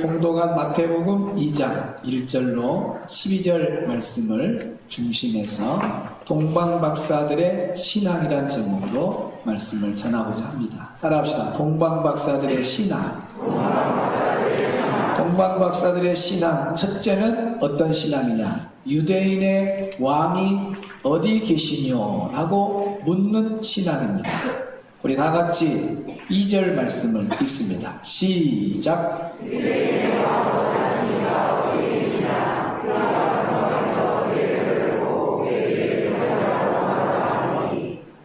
봉독한 마태복음 2장 1절로 12절 말씀을 중심해서 동방박사들의 신앙이란 제목으로 말씀을 전하고자 합니다. 따라합시다. 동방박사들의 신앙. 동방박사들의 신앙. 첫째는 어떤 신앙이냐? 유대인의 왕이 어디 계시뇨? 라고 묻는 신앙입니다. 우리 다 같이 2절 말씀을 읽습니다. 시작.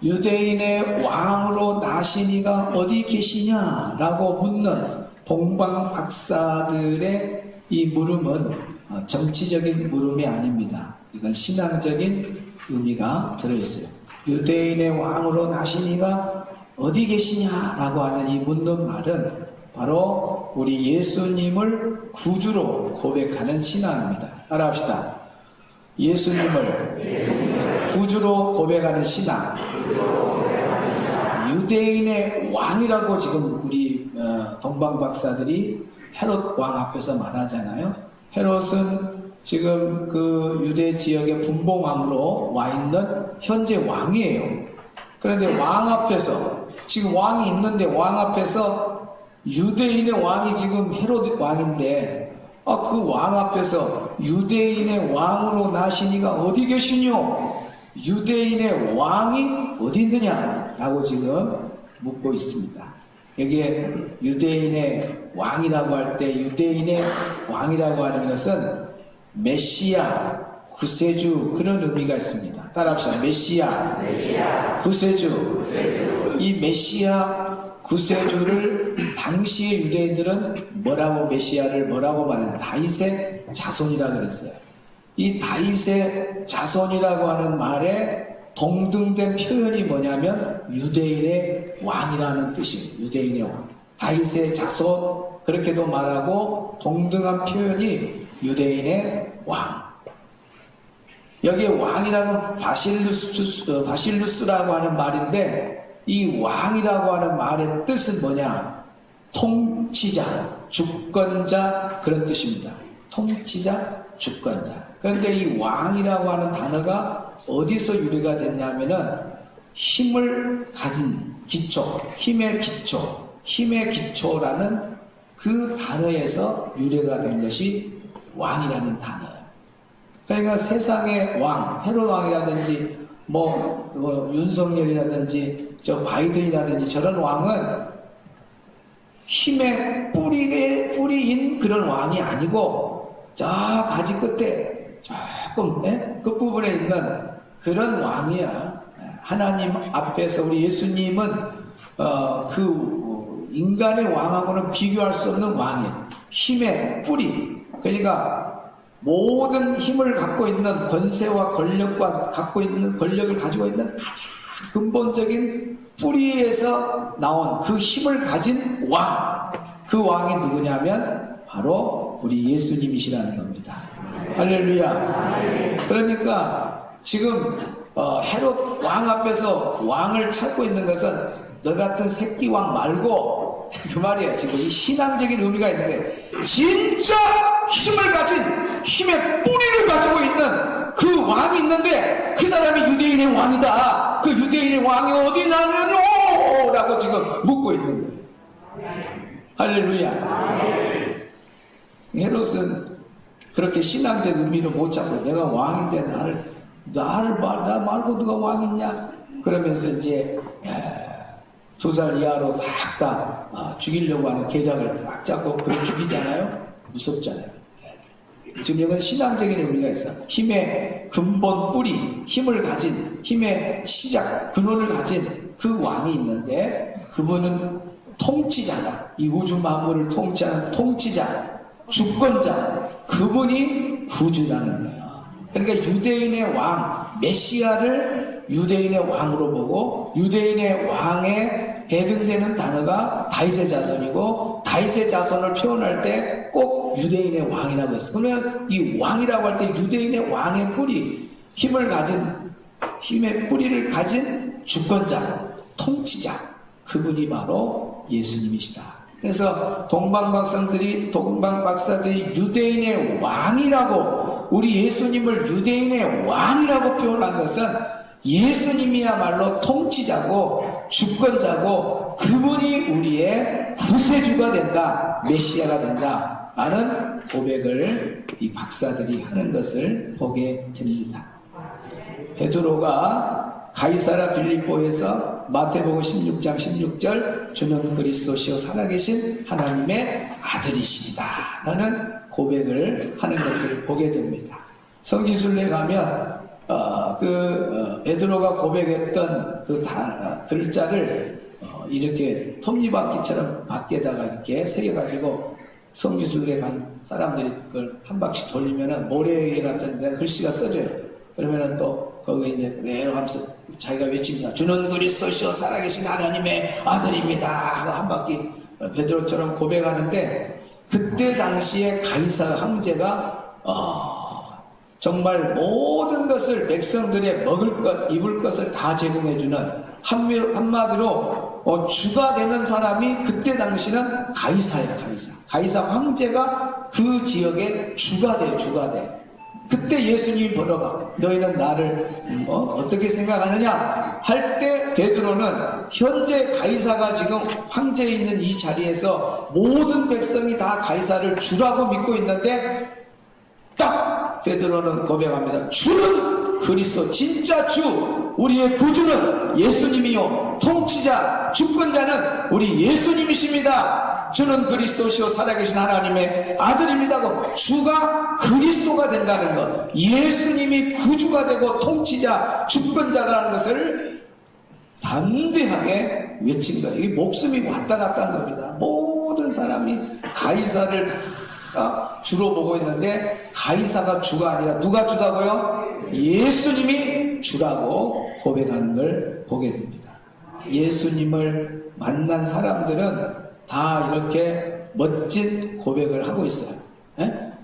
유대인의 왕으로 나시니가 어디 계시냐? 라고 묻는 동방박사들의 이 물음은 정치적인 물음이 아닙니다. 이건 신앙적인 의미가 들어있어요. 유대인의 왕으로 나시니가 어디 계시냐라고 하는 이 묻는 말은 바로 우리 예수님을 구주로 고백하는 신앙입니다. 따라합시다. 예수님을 구주로 고백하는 신앙. 유대인의 왕이라고 지금 우리 동방박사들이 헤롯 왕 앞에서 말하잖아요. 헤롯은 지금 그 유대 지역의 분봉왕으로 와 있는 현재 왕이에요. 그런데 왕 앞에서 지금 왕이 있는데 왕 앞에서 유대인의 왕이 지금 헤롯 왕인데 그 왕 앞에서 유대인의 왕으로 나시니가 어디 계시뇨? 유대인의 왕이 어디 있느냐? 라고 지금 묻고 있습니다. 여기에 유대인의 왕이라고 할 때 유대인의 왕이라고 하는 것은 메시아, 구세주 그런 의미가 있습니다. 따라합시다. 메시아, 구세주. 이 메시아, 구세주를 당시의 유대인들은 메시아를 뭐라고 말하냐? 다윗의 자손이라고 그랬어요. 이 다윗의 자손이라고 하는 말에 동등된 표현이 뭐냐면 유대인의 왕이라는 뜻이에요. 유대인의 왕. 다윗의 자손 그렇게도 말하고 동등한 표현이 유대인의 왕. 여기에 왕이라는 바실루스라고 하는 말인데 이 왕이라고 하는 말의 뜻은 뭐냐? 통치자, 주권자 그런 뜻입니다. 통치자, 주권자. 그런데 이 왕이라고 하는 단어가 어디서 유래가 됐냐면은 힘을 가진 기초, 힘의 기초라는 그 단어에서 유래가 된 것이 왕이라는 단어예요. 그러니까 세상의 왕, 헤롯 왕이라든지 윤석열이라든지 바이든이라든지 저런 왕은 힘의 뿌리인 그런 왕이 아니고 저 가지 끝에 조금 끝부분에 있는 그런 왕이야. 하나님 앞에서 우리 예수님은 그 인간의 왕하고는 비교할 수 없는 왕이에요. 힘의 뿌리. 그러니까 모든 힘을 갖고 있는 권세와 권력과 권력을 가지고 있는 가장 근본적인 뿌리에서 나온 그 힘을 가진 왕. 그 왕이 누구냐면 바로 우리 예수님이시라는 겁니다. 할렐루야. 그러니까 지금 헤롯 왕 앞에서 왕을 찾고 있는 것은 너 같은 새끼 왕 말고 그 말이에요. 지금 이 신앙적인 의미가 있는 거예요. 진짜 힘을 가진 힘의 뿌리를 가지고 있는 그 왕이 있는데 그 사람이 유대인의 왕이다. 그 유대인의 왕이 어디 나느뇨? 라고 지금 묻고 있는 거예요. 할렐루야. 헤롯은 그렇게 신앙적 의미를 못 잡고 내가 왕인데 나 말고 누가 왕이냐? 그러면서 이제 2살 이하로 싹 다 죽이려고 하는 계략을 싹 잡고 그걸 죽이잖아요. 무섭잖아요. 지금 이건 신앙적인 의미가 있어. 힘의 근본 뿌리, 힘을 가진, 힘의 시작, 근원을 가진 그 왕이 있는데 그분은 통치자다. 이 우주 만물을 통치하는 통치자, 주권자, 그분이 구주라는 거예요. 그러니까 유대인의 왕, 메시아를 유대인의 왕으로 보고 유대인의 왕에 대등되는 단어가 다윗의 자손이고 다윗의 자손을 표현할 때 꼭 유대인의 왕이라고 했어요. 그러면 이 왕이라고 할 때 유대인의 왕의 뿌리, 힘의 뿌리를 가진 주권자, 통치자, 그분이 바로 예수님이시다. 그래서 동방박사들이 유대인의 왕이라고, 우리 예수님을 유대인의 왕이라고 표현한 것은 예수님이야말로 통치자고 주권자고 그분이 우리의 구세주가 된다, 메시아가 된다 라는 고백을 이 박사들이 하는 것을 보게 됩니다. 베드로가 가이사라 빌립보에서 마태복음 16장 16절 주는 그리스도시요 살아계신 하나님의 아들이시다 라는 고백을 하는 것을 보게 됩니다. 성지순례 가면 베드로가 고백했던 글자를 이렇게 톱니바퀴처럼 밖에다가 이렇게 새겨가지고 성지순례 간 사람들이 그걸 한 바퀴 돌리면은 모래 같은 데 글씨가 써져요. 그러면은 또 거기에 이제 그대로 하면서 자기가 외칩니다. 주는 그리스도시요 살아계신 하나님의 아들입니다 하고 한 바퀴 베드로처럼 고백하는데, 그때 당시에 가이사 황제가 정말 모든 것을 백성들의 먹을 것, 입을 것을 다 제공해주는, 한마디로 주가 되는 사람이 그때 당시는 가이사예요. 가이사 황제가 그 지역의 주가 돼. 그때 예수님이 물어봐. 너희는 나를 어떻게 생각하느냐 할 때 베드로는 현재 가이사가 지금 황제에 있는 이 자리에서 모든 백성이 다 가이사를 주라고 믿고 있는데, 딱 베드로는 고백합니다. 주는 그리스도, 진짜 주, 우리의 구주는 예수님이요 통치자 주권자는 우리 예수님이십니다. 주는 그리스도시요 살아계신 하나님의 아들입니다고, 주가 그리스도가 된다는 것, 예수님이 구주가 되고 통치자 주권자라는 것을 담대하게 외친 거예요. 이게 목숨이 왔다 갔다 하는 겁니다. 모든 사람이 가이사를 다 주로 보고 있는데, 가이사가 주가 아니라 누가 주다고요? 예수님이 주라고 고백하는 걸 보게 됩니다. 예수님을 만난 사람들은 다 이렇게 멋진 고백을 하고 있어요.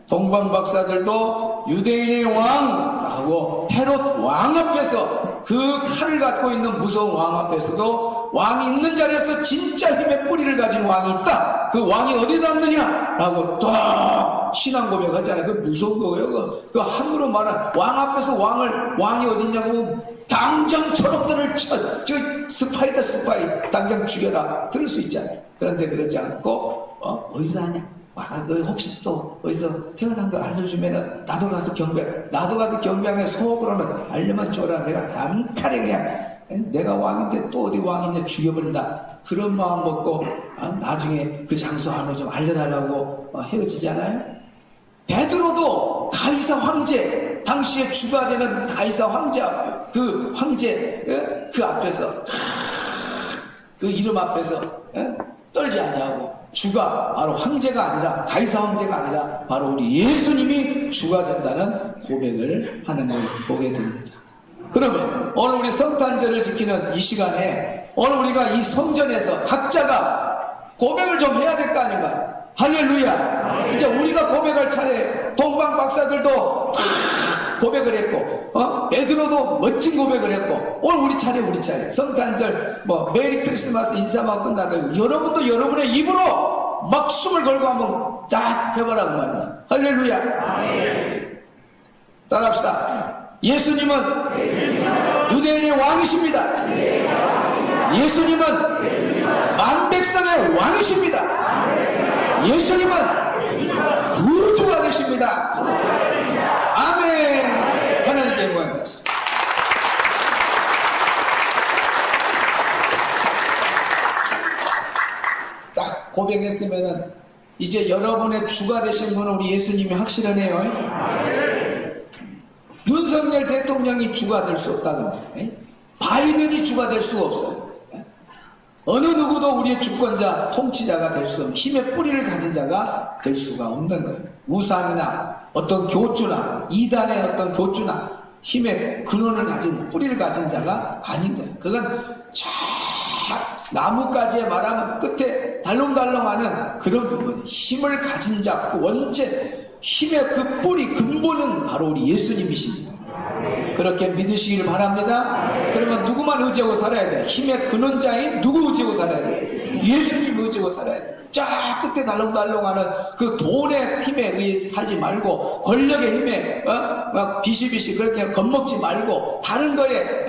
동방박사들도 유대인의 왕 하고 헤롯 왕 앞에서, 그 칼을 갖고 있는 무서운 왕 앞에서도 왕이 있는 자리에서 진짜 힘의 뿌리를 가진 왕이 있다, 그 왕이 어디다 있느냐 라고 딱 신앙 고백하잖아요. 그 무서운 거예요. 그 함부로 말한 왕 앞에서 왕이 어디 있냐고, 당장 저놈들을 저 스파이 당장 죽여라, 그럴 수 있잖아요. 그런데 그러지 않고 어디서 하냐, 너 혹시 또 어디서 태어난 거 알려주면은 나도 가서 경배하면 속으로는 알려만 줘라, 내가 단칼에 그냥 내가 왕인데 또 어디 왕이냐 죽여버린다, 그런 마음 먹고 나중에 그 장소 안으로 좀 알려달라고 헤어지잖아요. 베드로도 가이사 황제, 당시에 주가 되는 가이사 황제, 그 앞에서, 그 이름 앞에서 떨지 아니하고, 주가 바로 황제가 아니라, 가이사 황제가 아니라 바로 우리 예수님이 주가 된다는 고백을 하는 걸 보게 됩니다. 그러면 오늘 우리 성탄절을 지키는 이 시간에 오늘 우리가 이 성전에서 각자가 고백을 좀 해야 될 거 아닌가? 할렐루야. 이제 우리가 고백할 차례. 동방 박사들도 다 고백을 했고, 베드로도 멋진 고백을 했고, 오늘 우리 차례. 성탄절 메리 크리스마스 인사만 끝나고 여러분도 여러분의 입으로 막 숨을 걸고 한번 딱 해보라고 말입니다. 할렐루야. 따라합시다. 예수님은 유대인의 왕이십니다. 예수님은 만백성의 왕이십니다. 예수님은 구주가 되십니다. 아멘. 하나님께 영광 받습니다. 딱 고백했으면은 이제 여러분의 주가 되신 분은 우리 예수님이 확실하네요. 윤석열 대통령이 주가 될 수 없다는 거예요. 바이든이 주가 될 수가 없어요. 어느 누구도 우리의 주권자, 통치자가 될 수 없는, 힘의 뿌리를 가진 자가 될 수가 없는 거예요. 우상이나 어떤 교주나 이단의 어떤 교주나 힘의 근원을 가진, 뿌리를 가진 자가 아닌 거예요. 그건 나뭇가지에 말하면 끝에 달렁달렁하는 그런 부분, 힘을 가진 자, 그 원체, 힘의 그 뿌리, 근본은 바로 우리 예수님이십니다. 그렇게 믿으시기를 바랍니다. 그러면 누구만 의지하고 살아야 돼? 힘의 근원자인 누구 의지하고 살아야 돼? 예수님 의지하고 살아야 돼. 쫙 끝에 달렁달렁하는 그 돈의 힘에 의해 살지 말고, 권력의 힘에 막 비실비실 그렇게 겁먹지 말고, 다른 거에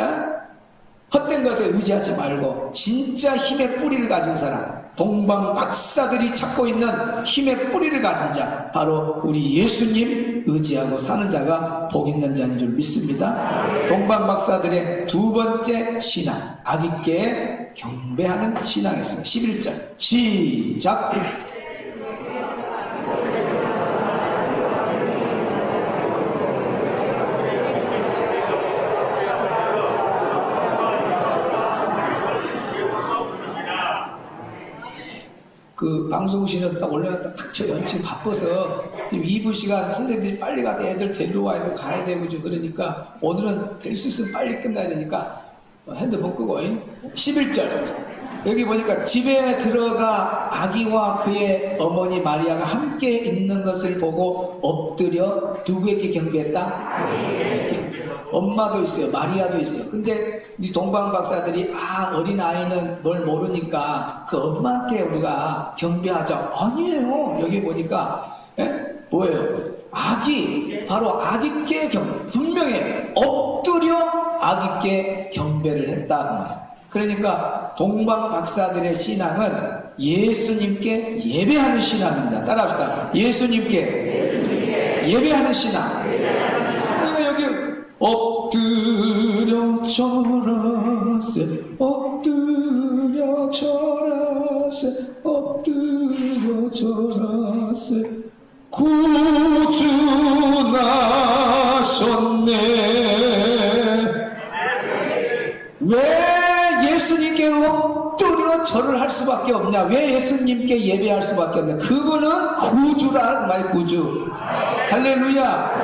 헛된 것에 의지하지 말고 진짜 힘의 뿌리를 가진 사람, 동방 박사들이 찾고 있는 힘의 뿌리를 가진 자, 바로 우리 예수님 의지하고 사는 자가 복 있는 자인 줄 믿습니다. 동방 박사들의 두 번째 신앙, 아기께 경배하는 신앙이었습니다. 11절 시작. 그 방송실에 딱 올려놨다 탁 쳐요. 지금 바빠서 지금 2부 시간 선생님들이 빨리 가서 애들 데리러 와야 돼, 가야 되고 좀 그러니까 오늘은 될 수 있으면 빨리 끝나야 되니까 핸드폰 끄고 11절 여기 보니까 집에 들어가 아기와 그의 어머니 마리아가 함께 있는 것을 보고 엎드려 누구에게 경배했다? 이렇게. 엄마도 있어요. 마리아도 있어요. 근데 이 동방 박사들이 어린아이는 뭘 모르니까 그 엄마한테 우리가 경배하자. 아니에요. 여기 보니까 뭐예요? 아기, 바로 아기께 분명히 엎드려 아기께 경배를 했다 그 말. 그러니까 동방 박사들의 신앙은 예수님께 예배하는 신앙입니다. 따라합시다. 예수님께 예배하는 신앙. 그러니까 여기 엎드려 절하세, 엎드려 절하세, 엎드려 절하세, 구주 나셨네. 왜 예수님께 엎드려 절을 할 수밖에 없냐? 왜 예수님께 예배할 수밖에 없냐? 그분은 구주라는 그 말이 구주. 할렐루야.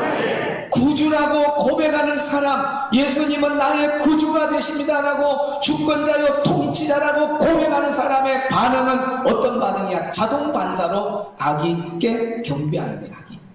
구주라고 고백하는 사람, 예수님은 나의 구주가 되십니다라고 주권자요 통치자라고 고백하는 사람의 반응은 어떤 반응이야? 자동 반사로 아기께 경배하는 거야.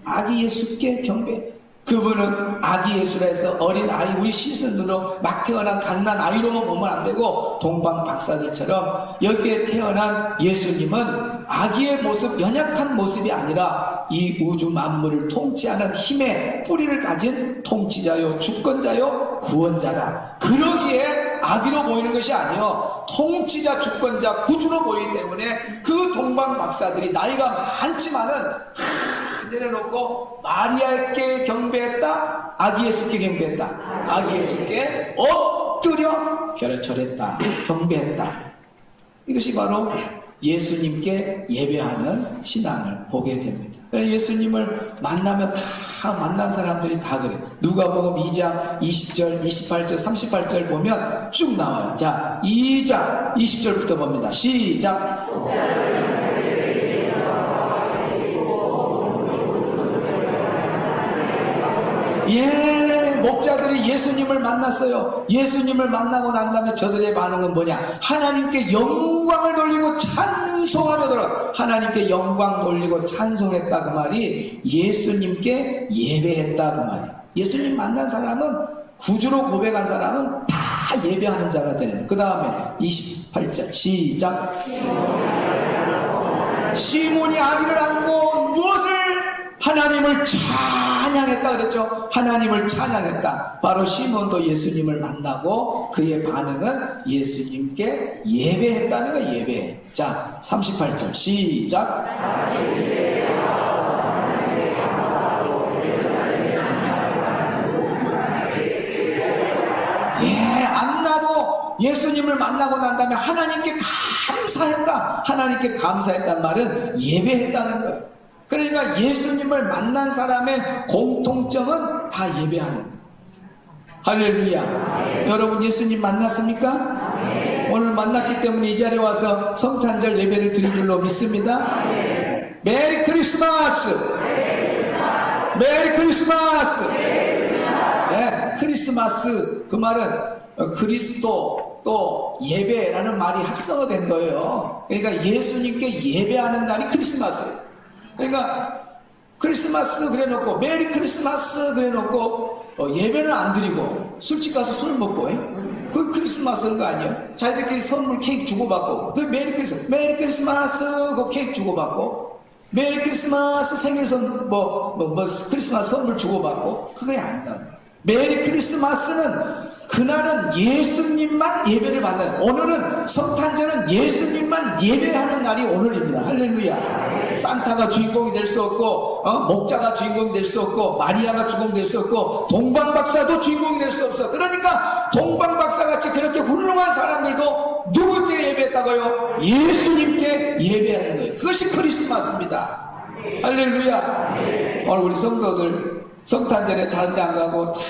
아기 예수께 경배. 그분은 아기 예수라 해서 어린 아이, 우리 시선으로 막 태어난 갓난 아이로만 보면 안 되고, 동방 박사들처럼 여기에 태어난 예수님은 아기의 모습, 연약한 모습이 아니라 이 우주 만물을 통치하는 힘의 뿌리를 가진 통치자요 주권자요 구원자다. 그러기에 아기로 보이는 것이 아니요 통치자 주권자 구주로 보이기 때문에 그 동방 박사들이 나이가 많지만은 내려놓고 마리아께 경배했다, 아기 예수께 경배했다, 아기 예수께 엎드려 절했다, 경배했다. 이것이 바로 예수님께 예배하는 신앙을 보게 됩니다. 그래서 예수님을 만나면 다 만난 사람들이 다 그래. 누가복음 2장 20절, 28절, 38절 보면 쭉 나와요. 자, 2장 20절부터 봅니다. 시작. 목자들이 예수님을 만났어요. 예수님을 만나고 난 다음에 저들의 반응은 뭐냐? 하나님께 영광을 돌리고 찬송하며 돌아. 하나님께 영광 돌리고 찬송했다 그 말이 예수님께 예배했다 그 말이야. 예수님 만난 사람은, 구주로 고백한 사람은 다 예배하는 자가 되는 거예요. 그 다음에 28절 시작. 시몬이 아기를 안고 무엇을? 하나님을 찬양했다 그랬죠. 하나님을 찬양했다. 바로 시몬도 예수님을 만나고 그의 반응은 예수님께 예배했다는 거예요. 예배. 자, 38절 시작. 안나도 예수님을 만나고 난 다음에 하나님께 감사했다. 하나님께 감사했단 말은 예배했다는 거예요. 그러니까 예수님을 만난 사람의 공통점은 다 예배하는 거예요. 할렐루야. 여러분 예수님 만났습니까? 오늘 만났기 때문에 이 자리에 와서 성탄절 예배를 드릴 줄로 믿습니다. 메리 크리스마스. 메리 크리스마스. 네, 크리스마스 그 말은 그리스도 또 예배라는 말이 합성어된 거예요. 그러니까 예수님께 예배하는 날이 크리스마스예요. 그러니까 크리스마스 그래놓고 메리 크리스마스 그래놓고 예배는 안 드리고 술집 가서 술 먹고 그 크리스마스인 거 아니에요? 자기들끼리 선물 케이크 주고받고, 그 메리 크리스마스 그 케이크 주고받고, 메리 크리스마스 생일 크리스마스 선물 주고받고, 그게 아니다. 메리 크리스마스는 그날은 예수님만 예배를 받는, 오늘은 성탄절은 예수님만 예배하는 날이 오늘입니다. 할렐루야. 산타가 주인공이 될 수 없고, 목자가 주인공이 될 수 없고, 마리아가 주인공이 될 수 없고, 동방박사도 주인공이 될 수 없어. 그러니까 동방박사같이 그렇게 훌륭한 사람들도 누구께 예배했다고요? 예수님께 예배하는 거예요. 그것이 크리스마스입니다. 할렐루야. 오늘 우리 성도들 성탄절에 다른 데 안 가고 다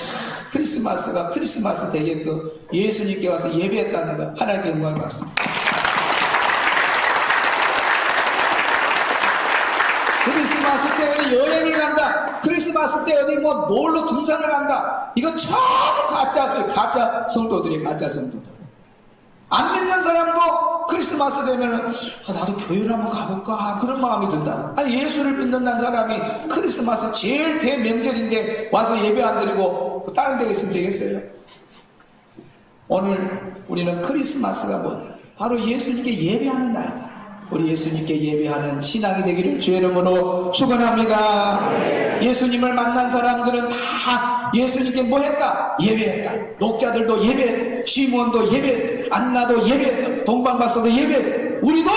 크리스마스가 크리스마스 되게끔 예수님께 와서 예배했다는 거, 하나님께 영광을 받습니다. 크리스마스 때 어디 여행을 간다, 크리스마스 때 어디 뭐 놀러 등산을 간다, 이거 전부 가짜 성도들이 가짜 성도들. 안 믿는 사람도 크리스마스 되면은 나도 교회를 한번 가볼까 그런 마음이 든다. 아니, 예수를 믿는다는 사람이 크리스마스 제일 대명절인데 와서 예배 안 드리고 다른 데 있으면 되겠어요? 오늘 우리는 크리스마스가 뭐냐? 바로 예수님께 예배하는 날이다. 우리 예수님께 예배하는 신앙이 되기를 주의 이름으로 축원합니다. 예수님을 만난 사람들은 다 예수님께 뭐 했다? 예배했다. 목자들도 예배했어, 시몬도 예배했어, 안나도 예배했어, 동방박사도 예배했어. 우리도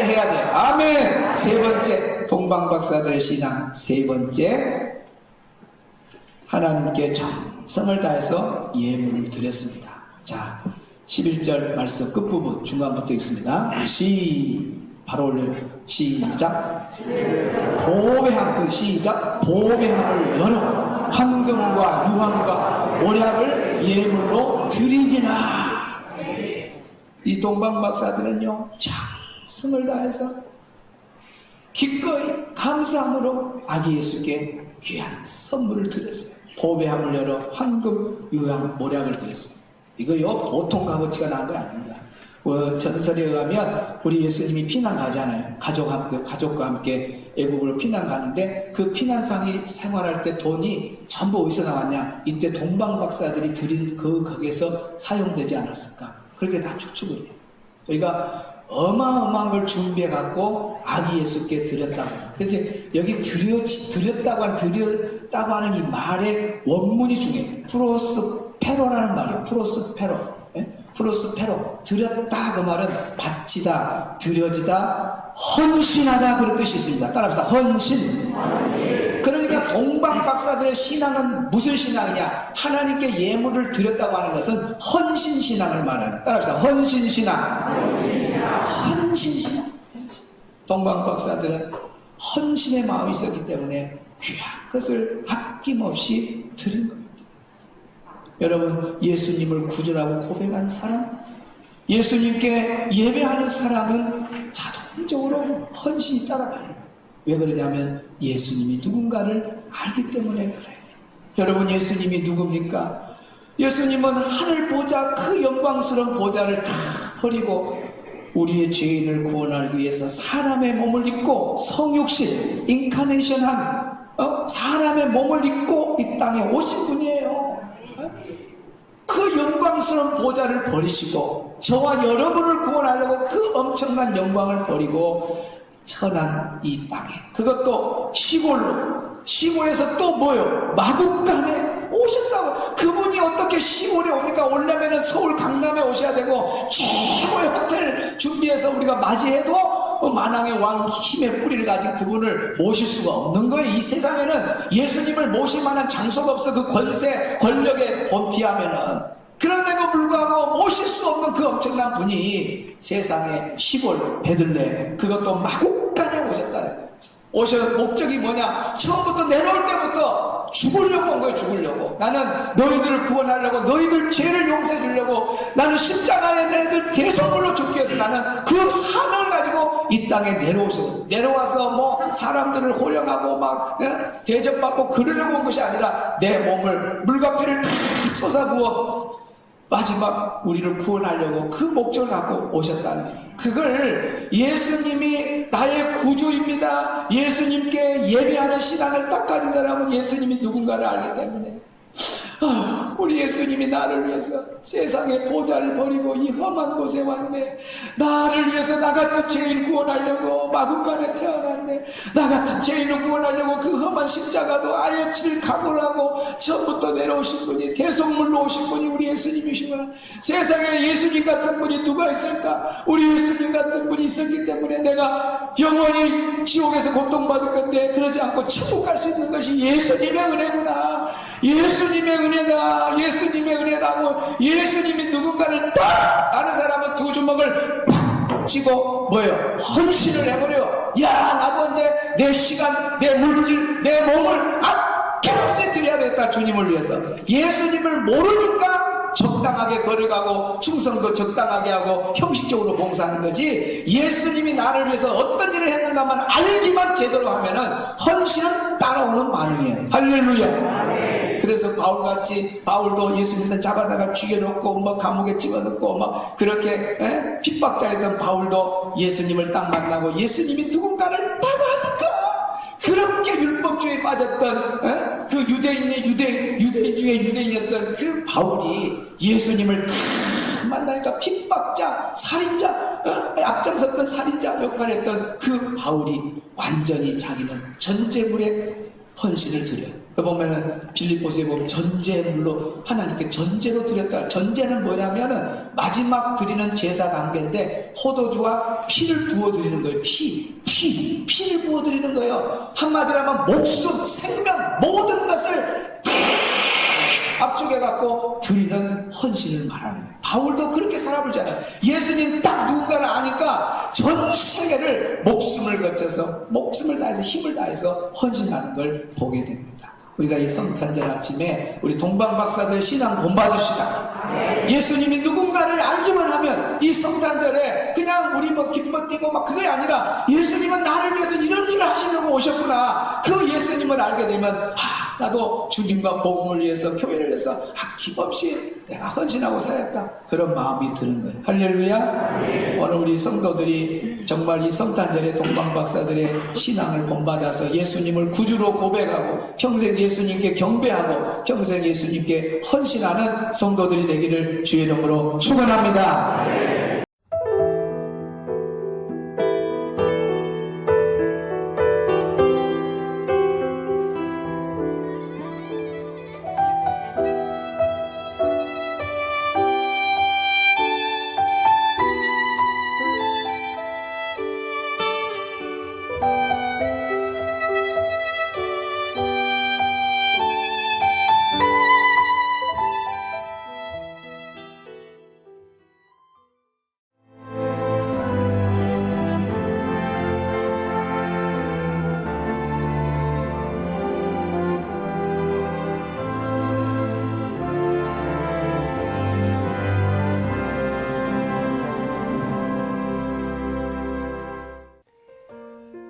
해야 돼. 아멘. 세 번째, 동방박사들의 신앙. 세 번째, 하나님께 정성을 다해서 예물을 드렸습니다. 자, 11절 말씀 끝부분 중간부터 읽습니다. 바로 올려요. 시작. 보배함을 열어 황금과 유황과 오략을 예물로 드리지라. 이 동방박사들은요, 정성을 다해서 기꺼이 감사함으로 아기 예수께 귀한 선물을 드렸어요. 보배함을 열어 황금, 유황, 오략을 드렸어요. 이거요, 보통 값어치가 나온 거 아닙니다. 전설에 의하면 우리 예수님이 피난 가잖아요. 가족과 함께 애국으로 피난 가는데, 그 피난상이 생활할 때 돈이 전부 어디서 나왔냐? 이때 동방박사들이 드린 거기에서 사용되지 않았을까? 그렇게 다 추측을 해요. 저희가 어마어마한 걸 준비해 갖고 아기 예수께 드렸다고. 그래서 여기 드렸다고 하는 이 말의 원문이 중요해요. 프로스페로라는 말이에요. 프로스페로. 드렸다, 그 말은 바치다, 드려지다, 헌신하다, 그런 뜻이 있습니다. 따라합시다. 헌신. 그러니까 동방박사들의 신앙은 무슨 신앙이냐? 하나님께 예물을 드렸다고 하는 것은 헌신신앙을 말하는. 따라합시다. 헌신신앙. 동방박사들은 헌신의 마음이 있었기 때문에 귀한 것을 아낌없이 드린 겁니다. 여러분, 예수님을 구절하고 고백한 사람, 예수님께 예배하는 사람은 자동적으로 헌신이 따라가요. 왜 그러냐면 예수님이 누군가를 알기 때문에 그래요. 여러분, 예수님이 누굽니까? 예수님은 하늘 보좌, 그 영광스러운 보좌를 다 버리고 우리의 죄인을 구원하기 위해서 사람의 몸을 입고 성육신, 인카네이션한 사람의 몸을 입고 이 땅에 오신 분이에요. 그 영광스러운 보좌를 버리시고 저와 여러분을 구원하려고 그 엄청난 영광을 버리고 천한 이 땅에, 그것도 시골에서 또 뭐요? 마국간에 오셨다고. 그분이 어떻게 시골에 옵니까? 오려면은 서울 강남에 오셔야 되고 최고의 호텔 준비해서 우리가 맞이해도 만왕의 왕 힘의 뿌리를 가진 그분을 모실 수가 없는 거예요. 이 세상에는 예수님을 모실 만한 장소가 없어. 그 권세, 권력에 본피하면은. 그런데도 불구하고 모실 수 없는 그 엄청난 분이 세상에 시골 베들레헴, 그것도 마국간에 오셨다는 거예요. 오셔 목적이 뭐냐? 처음부터 내려올 때부터 죽으려고 온 거예요. 죽으려고. 나는 너희들을 구원하려고, 너희들 죄를 용서해 주려고, 나는 십자가에 너희들 대속물로 죽기 위해서 나는 그 사명을 가지고 이 땅에 내려오셔서, 내려와서 뭐 사람들을 호령하고 막 대접받고 그러려고 온 것이 아니라 내 몸을 물과 피를 다 쏟아부어 마지막 우리를 구원하려고 그 목적을 갖고 오셨다는 거예요. 그걸 예수님이 나의 구주입니다, 예수님께 예배하는 신앙을 딱 가진 사람은 예수님이 누군가를 알기 때문에 우리 예수님이 나를 위해서 세상의 보좌를 버리고 이 험한 곳에 왔네. 나를 위해서 나 같은 죄인을 구원하려고 마구간에 태어났네. 나 같은 죄인을 구원하려고 그 험한 십자가도 아예 칠 각오를 하고 처음부터 내려오신 분이, 대속물로 오신 분이 우리 예수님이시구나. 세상에 예수님 같은 분이 누가 있을까? 우리 예수님 같은 분이 있었기 때문에 내가 영원히 지옥에서 고통받을 건데 그러지 않고 천국 갈 수 있는 것이 예수님의 은혜구나. 예수님의 은혜다. 예수님의 은혜다고. 예수님이 누군가를 딱 아는 사람은 두 주먹을 팍 쥐고 뭐예요? 헌신을 해버려. 야, 나도 이제 내 시간, 내 물질, 내 몸을 아낌없이 드려야겠다. 주님을 위해서. 예수님을 모르니까 적당하게 걸어가고 충성도 적당하게 하고 형식적으로 봉사하는 거지, 예수님이 나를 위해서 어떤 일을 했는가만 알기만 제대로 하면은 헌신은 따라오는 반응이에요. 할렐루야. 그래서 바울같이, 바울도 예수님께서 잡아다가 죽여놓고 뭐 감옥에 집어넣고 막 그렇게 핍박자였던 바울도 예수님을 딱 만나고 예수님이 누군가를 딱 하니까 그렇게 율법주의에 빠졌던 그 유대인 중에 유대인이었던 그 바울이 예수님을 딱 만나니까 핍박자, 살인자, 앞장섰던 살인자 역할을 했던 그 바울이 완전히 자기는 전제물에 헌신을 드려요. 그 보면은 빌립보서에 보면 전제물로 하나님께 전제로 드렸다. 전제는 뭐냐면은 마지막 드리는 제사 단계인데 포도주와 피를 부어 드리는 거예요. 피를 부어 드리는 거예요. 한마디로 하면 목숨, 생명, 모든 것을 압축해 갖고 드리는 헌신을 말하는 거예요. 바울도 그렇게 살아보잖아요. 예수님 딱 누군가를 아니까 전 세계를 목숨을 거쳐서, 목숨을 다해서, 힘을 다해서 헌신하는 걸 보게 됩니다. 우리가 이 성탄절 아침에 우리 동방박사들 신앙 본받으시다. 예수님이 누군가를 알기만 하면 이 성탄절에 그냥 우리 뭐 기뻐 뛰고 막 그게 아니라 예수님은 나를 위해서 이런 일을 하시려고 오셨구나. 그 예수님을 알게 되면 나도 주님과 복음을 위해서, 교회를 위해서 아낌없이 내가 헌신하고 살았다. 그런 마음이 드는 거예요. 할렐루야. 오늘 우리 성도들이 정말 이 성탄절에 동방박사들의 신앙을 본받아서 예수님을 구주로 고백하고 평생 예수님께 경배하고 평생 예수님께 헌신하는 성도들이 되기를 주의 이름으로 축원합니다.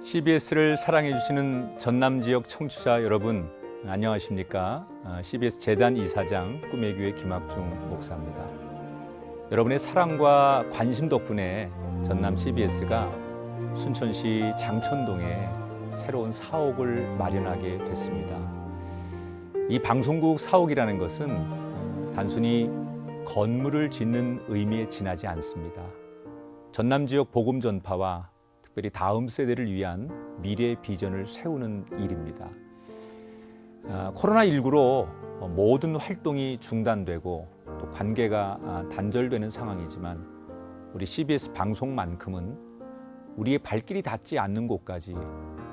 CBS를 사랑해주시는 전남지역 청취자 여러분, 안녕하십니까? CBS 재단 이사장 꿈의 교회 김학중 목사입니다. 여러분의 사랑과 관심 덕분에 전남 CBS가 순천시 장천동에 새로운 사옥을 마련하게 됐습니다. 이 방송국 사옥이라는 것은 단순히 건물을 짓는 의미에 지나지 않습니다. 전남 지역 복음 전파와 특별히 다음 세대를 위한 미래 비전을 세우는 일입니다. 코로나19로 모든 활동이 중단되고 또 관계가 단절되는 상황이지만 우리 CBS 방송만큼은 우리의 발길이 닿지 않는 곳까지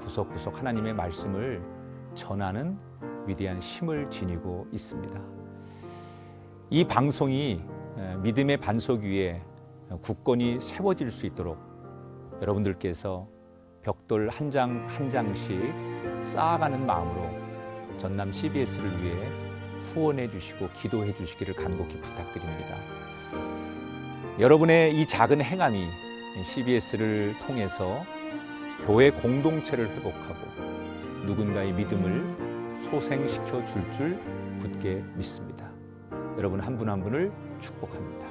구석구석 하나님의 말씀을 전하는 위대한 힘을 지니고 있습니다. 이 방송이 믿음의 반석 위에 굳건히 세워질 수 있도록 여러분들께서 벽돌 한 장 한 장씩 쌓아가는 마음으로 전남 CBS를 위해 후원해 주시고 기도해 주시기를 간곡히 부탁드립니다. 여러분의 이 작은 행함이 CBS를 통해서 교회 공동체를 회복하고 누군가의 믿음을 소생시켜 줄 굳게 믿습니다. 여러분 한 분 한 분을 축복합니다.